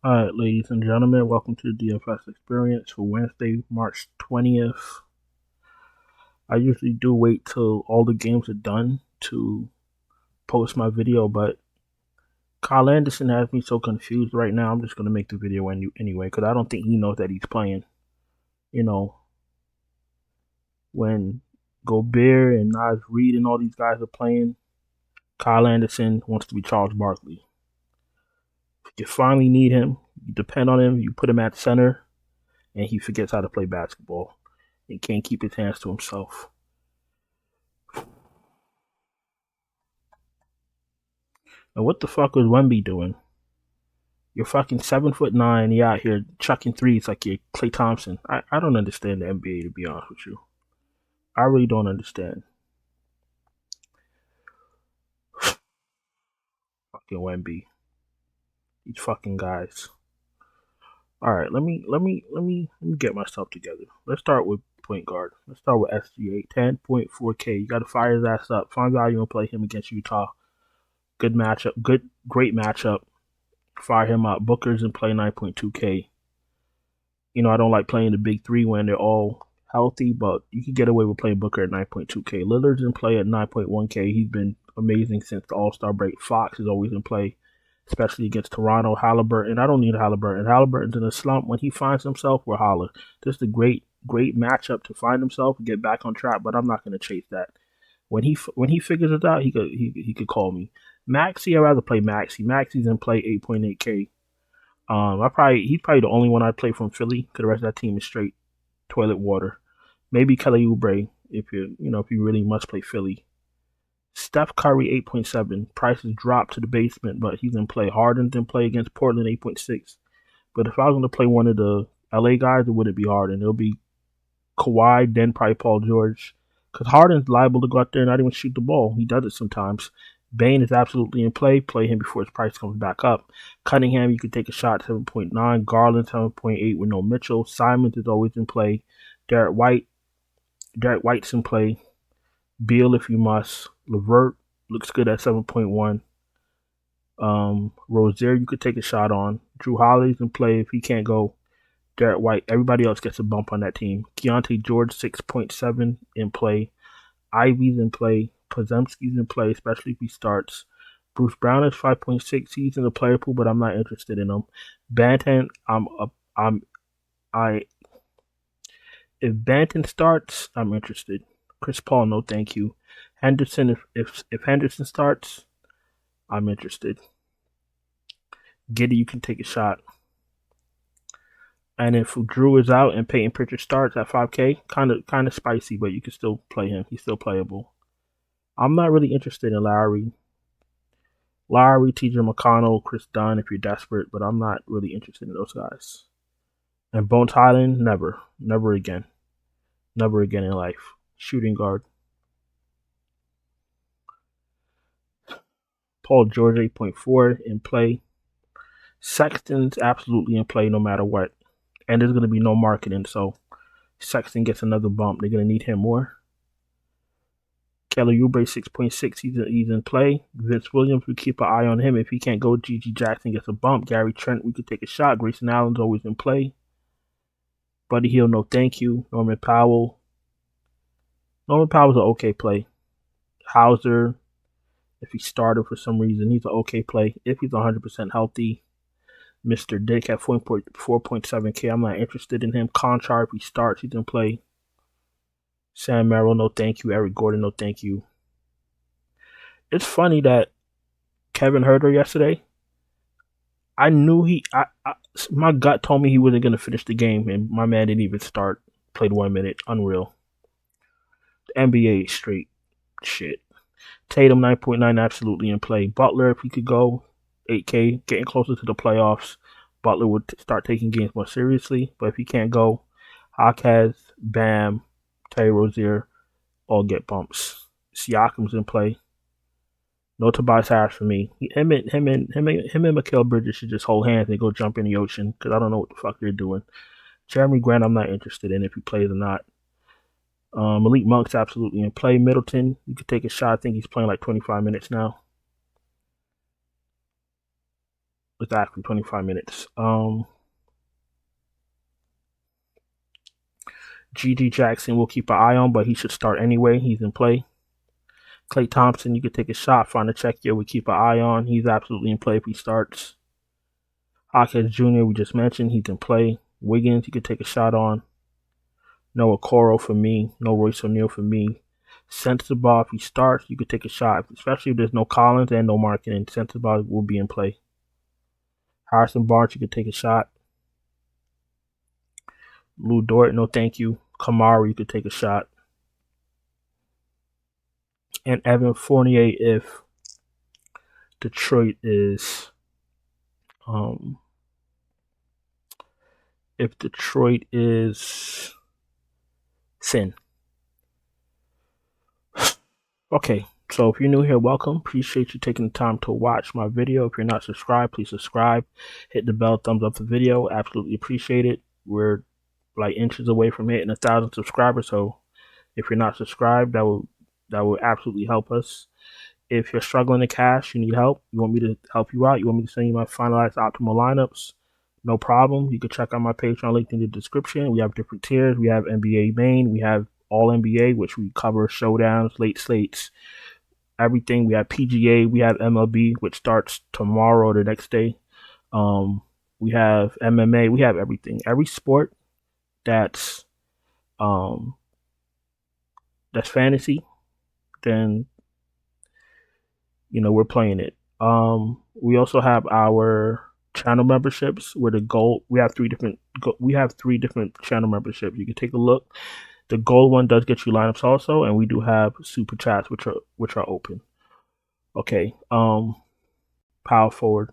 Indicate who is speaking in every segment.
Speaker 1: Alright, ladies and gentlemen, welcome to the DFS experience for Wednesday, March 20th. I usually do wait till all the games are done to post my video, but Kyle Anderson has me so confused right now. I'm just going to make the video anyway, because I don't think he knows that he's playing. You know, when Gobert and Nas Reed and all these guys are playing, Kyle Anderson wants to be Charles Barkley. If you finally need him, you depend on him, you put him at center, and he forgets how to play basketball and can't keep his hands to himself. And what the fuck was Wemby doing? You're fucking 7'9", you out here chucking threes like you're Klay Thompson. I don't understand the NBA, to be honest with you. I really don't understand. Fucking Wemby. These fucking guys. Alright, let me get myself together. Let's start with point guard. Let's start with SGA. 10.4K. You gotta fire his ass up. Find value and play him against Utah. Good matchup. Great matchup. Fire him up. Booker's in play 9.2K. You know, I don't like playing the big three when they're all healthy, but you can get away with playing Booker at 9.2K. Lillard's in play at 9.1K. He's been amazing since the All-Star break. Fox is always in play, especially against Toronto. Halliburton, I don't need Halliburton. Halliburton's in a slump. When he finds himself, we're holler. This is a great matchup to find himself and get back on track, but I'm not going to chase that. When he figures it out, he could call me. Maxey, I'd rather play Maxey. Maxey's in play 8.8K. He's probably the only one I'd play from Philly, because the rest of that team is straight toilet water. Maybe Kelly Oubre if you really must play Philly. Steph Curry 8.7. Prices dropped to the basement, but he's in play. Harden's in play against Portland 8.6. But if I was going to play one of the LA guys, it wouldn't be Harden. It'll be Kawhi, then probably Paul George. Because Harden's liable to go out there and not even shoot the ball. He does it sometimes. Bane is absolutely in play. Play him before his price comes back up. Cunningham, you could take a shot, 7.9. Garland, 7.8 with no Mitchell. Simons is always in play. Derek White's in play. Beal, if you must. LeVert looks good at 7.1. Rozier, you could take a shot on. Drew Holiday's in play if he can't go. Derek White, everybody else gets a bump on that team. Keontae George, 6.7 in play. Ivy's in play. Podziemski's in play, especially if he starts. Bruce Brown is 5.6. He's in the player pool, but I'm not interested in him. Banton, if Banton starts, I'm interested. Chris Paul, no thank you. Henderson, if Henderson starts, I'm interested. Giddey, you can take a shot. And if Drew is out and Peyton Pritchard starts at 5K, kind of spicy, but you can still play him. He's still playable. I'm not really interested in Lowry, TJ McConnell, Chris Dunn if you're desperate, but I'm not really interested in those guys. And Bones Highland, never again in life. Shooting guard. Paul George 8.4 in play. Sexton's absolutely in play no matter what. And there's going to be no marketing, so Sexton gets another bump. They're going to need him more. Kelly Oubre 6.6, he's in play. Vince Williams, we keep an eye on him. If he can't go, G.G. Jackson gets a bump. Gary Trent, we could take a shot. Grayson Allen's always in play. Buddy Hield, no thank you. Norman Powell's an okay play. Hauser, if he started for some reason, he's an okay play. If he's 100% healthy. Mr. Dick at 4.7K. I'm not interested in him. Conchar, if he starts, he's in play. Sam Merrill, no thank you. Eric Gordon, no thank you. It's funny that Kevin Huerter yesterday, I knew my gut told me he wasn't going to finish the game, and my man didn't even start. Played 1 minute. Unreal. The NBA is straight shit. Tatum, 9.9, absolutely in play. Butler, if he could go, 8K, getting closer to the playoffs. Butler would start taking games more seriously, but if he can't go, Hawkes, Bam, Terry Rozier all get bumps. Siakam's in play. No Tobias Harris for me. Him and Mikal Bridges should just hold hands and go jump in the ocean, because I don't know what the fuck they're doing. Jeremy Grant, I'm not interested in if he plays or not. Malik Monk's absolutely in play. Middleton, you could take a shot. I think he's playing like 25 minutes now. Exactly 25 minutes. GG Jackson we'll keep an eye on, but he should start anyway. He's in play. Klay Thompson, you could take a shot. Find a check here. We keep an eye on. He's absolutely in play if he starts. Hawkins Jr., we just mentioned. He's in play. Wiggins, you could take a shot on. No Okoro for me. No Royce O'Neal for me. Sensabaugh, if he starts, you could take a shot, especially if there's no Collins and no Marketing. Sensabaugh will be in play. Harrison Barnes, you could take a shot. Lou Dort, no thank you. Kamara, you could take a shot. And Evan Fournier if Detroit is sin. Okay, so if you're new here, welcome. Appreciate you taking the time to watch my video. If you're not subscribed, please subscribe. Hit the bell, thumbs up the video. Absolutely appreciate it. We're like inches away from hitting 1,000 subscribers, so if you're not subscribed, that will absolutely help us. If you're struggling to cash, you need help, you want me to help you out, you want me to send you my finalized optimal lineups, no problem. You can check out my Patreon link in the description. We have different tiers. We have NBA main, we have all NBA, which we cover showdowns, late slates, everything. We have PGA, we have MLB, which starts tomorrow or the next day. We have MMA, we have everything. Every sport that's fantasy, then we're playing it. We also have our channel memberships where the gold, we have three different channel memberships. You can take a look. The gold one does get you lineups also, and we do have super chats which are open. Okay. Power forward.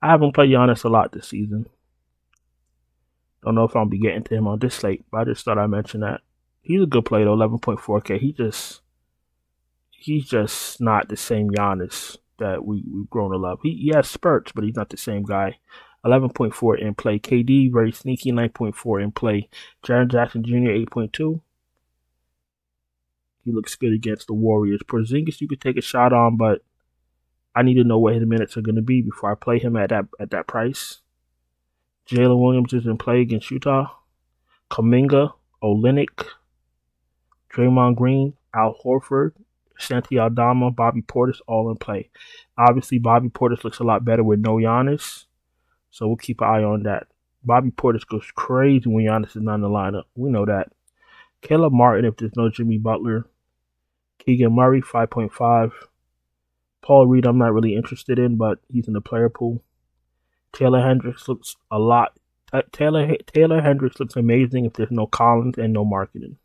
Speaker 1: I haven't played Giannis a lot this season. Don't know if I'll be getting to him on this slate, but I just thought I'd mention that. He's a good player though, 11.4K. He's just not the same Giannis that we've grown to love. He has spurts, but he's not the same guy. 11.4 in play. KD, very sneaky, 9.4 in play. Jaren Jackson Jr., 8.2. He looks good against the Warriors. Porzingis, you could take a shot on, but I need to know what his minutes are going to be before I play him at that price. Jalen Williams is in play against Utah. Kuminga, Olynyk, Draymond Green, Al Horford, Santi Aldama, Bobby Portis, all in play. Obviously, Bobby Portis looks a lot better with no Giannis, so we'll keep an eye on that. Bobby Portis goes crazy when Giannis is not in the lineup. We know that. Caleb Martin if there's no Jimmy Butler. Keegan Murray, 5.5. Paul Reed, I'm not really interested in, but he's in the player pool. Taylor Hendricks looks a lot. Taylor Hendricks looks amazing if there's no Collins and no Marketing.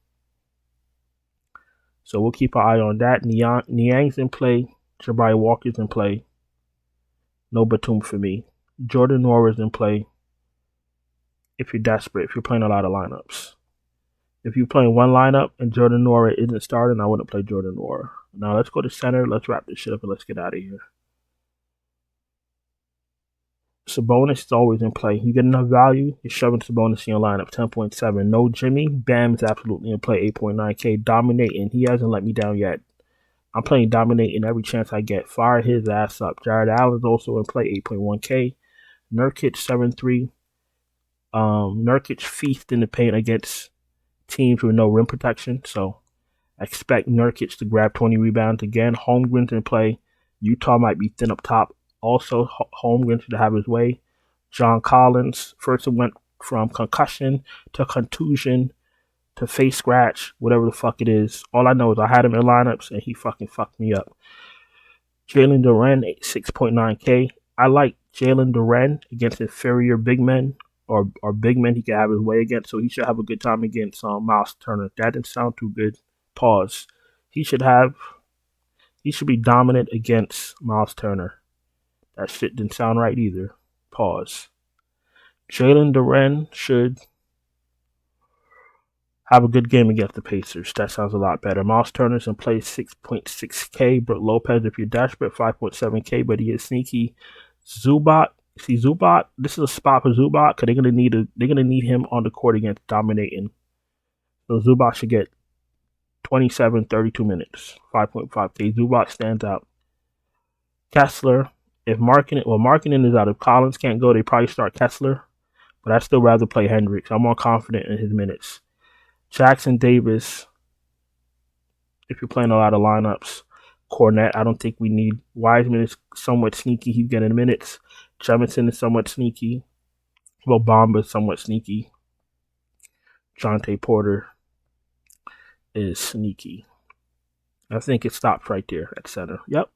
Speaker 1: So we'll keep an eye on that. Niang's in play. Jabari Walker's in play. No Batum for me. Jordan Nora's in play. If you're desperate, if you're playing a lot of lineups. If you're playing one lineup and Jordan Nora isn't starting, I wouldn't play Jordan Nora. Now let's go to center. Let's wrap this shit up and let's get out of here. Sabonis is always in play. You get enough value, you're shoving Sabonis in your lineup. 10.7. No Jimmy. Bam is absolutely in play. 8.9K. Dominating. He hasn't let me down yet. I'm playing dominating every chance I get. Fire his ass up. Jared Allen's also in play. 8.1K. Nurkic 7.3. Nurkic feast in the paint against teams with no rim protection. So I expect Nurkic to grab 20 rebounds again. Holmgren's in play. Utah might be thin up top. Also, Holmgren should have his way. John Collins, first it went from concussion to contusion to face scratch, whatever the fuck it is. All I know is I had him in lineups and he fucking fucked me up. Jalen Duren, 6.9K. I like Jalen Duren against inferior big men or big men he can have his way against, so he should have a good time against Miles Turner. That didn't sound too good. Pause. He should be dominant against Miles Turner. That shit didn't sound right either. Pause. Jalen Duren should have a good game against the Pacers. That sounds a lot better. Miles Turner's in play 6.6K. Brook Lopez, if you're desperate, 5.7K, but he is sneaky. Zubac. See, Zubac, this is a spot for Zubac because they're gonna need him on the court against dominating. So Zubac should get 27, 32 minutes, 5.5K. Zubac stands out. Kessler, if marketing is out. If Collins can't go, they probably start Kessler. But I'd still rather play Hendricks. I'm more confident in his minutes. Jackson Davis, if you're playing a lot of lineups. Cornette, I don't think we need. Wiseman is somewhat sneaky. He's getting minutes. Jemison is somewhat sneaky. Bamba is somewhat sneaky. Jonte Porter is sneaky. I think it stops right there at center. Yep.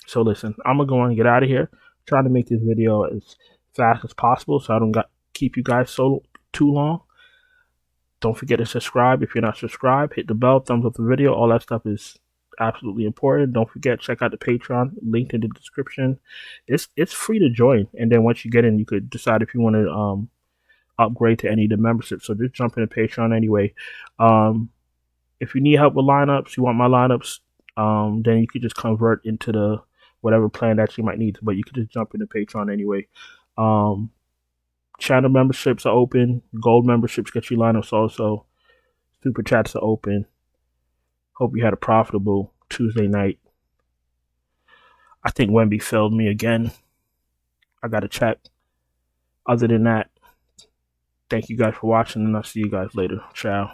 Speaker 1: So listen, I'm going to go on and get out of here. Trying to make this video as fast as possible so I don't keep you guys so too long. Don't forget to subscribe if you're not subscribed. Hit the bell, thumbs up the video. All that stuff is absolutely important. Don't forget, check out the Patreon, linked in the description. It's free to join, and then once you get in, you could decide if you want to upgrade to any of the memberships. So just jump into Patreon anyway. If you need help with lineups, you want my lineups, then you could just convert into the whatever plan that you might need. But you could just jump into Patreon anyway. Channel memberships are open. Gold memberships get you lineups also. Super chats are open. Hope you had a profitable Tuesday night. I think Wemby failed me again. I got to check. Other than that, thank you guys for watching, and I'll see you guys later. Ciao.